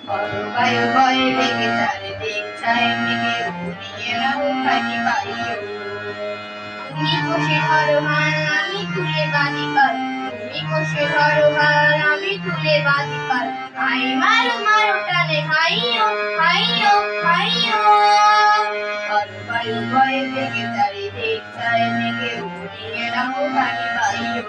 বায়ু বয়ে বেগে চারিদিক ছায় মেঘে উড়িয়ে নাও খানি বায়ু তুমি কষে ধরো হাল আমি তুলে বাঁধি পাল তুমি কষে ধরো হাল আমি তুলে বাঁধি পাল হাই মারো মারো টানে হাইয়ো হাইয়ো হাইয়ো বায়ু বয়ে বেগে চারিদিক ছায় মেঘে উড়িয়ে নাও খানি বায়ু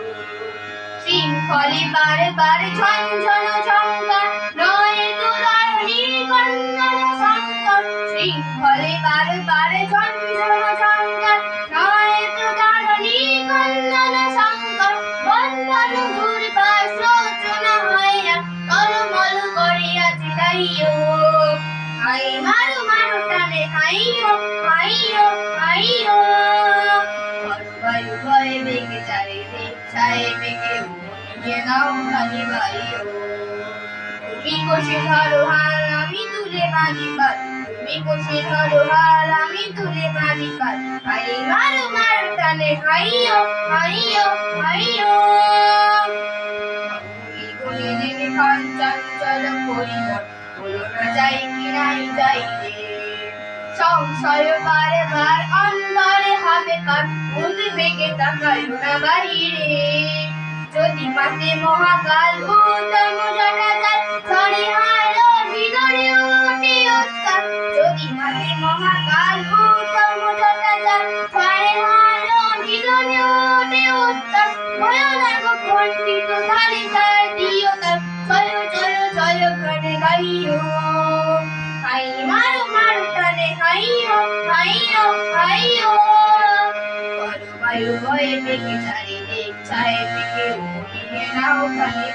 শৃঙ্খলে বারে বারে ঝনঝন ঝঙ্কার নয় তো দারুণীর কন্যা শঙ্কর শৃঙ্খলে বারে বারে ঝনঝন ঝঙ্কার নয় তো দারুণীর কন্যা শঙ্কর বন্ধন ঘুরবার রচনা হয় না টলমল করে আছে তাইও হাই মারো মারো টানে হাইয়ো হাইয়ো হাইয়ো বায়ু বয়ে বেগে চারিদিক ছায় মেঘে উড়িয়ে নাও খানি বায়ু তুমি কষে ধরো হাল আমি তুলে বাঁধি পাল তুমি কষে ধরো হাল আমি তুলে বাঁধি পাল হাই মারো মারো টানে হাইয়ো হাইয়ো হাইয়ো গলে নেমে খান চঞ্চল পরিমল বলো না যাই কি নাই যাই রে সংশয় বারে বার অন্তরে হবে পার উদ্বেগে তাকায়ো না বাহিরে যদি মাঠে মহাকাল উত্তম জানা যায় ছড়ে হালো ভিতরে ওঠে উত্তাপ যদি মাঠে মহাকাল উত্তম জানা যায় ছড়ে হালো ভিতরে ওঠে উত্তাপ ভয়ানক খণ্ডিত ধারে তার দিও তার জয় জয় জয় গানে গাইও হাই মারো মারো টানে হাইয়ো হাইয়ো হাইয়ো বায়ু বয়ে বেগে চারিদিক ছায় মেঘে উড়িয়ে নাও খানি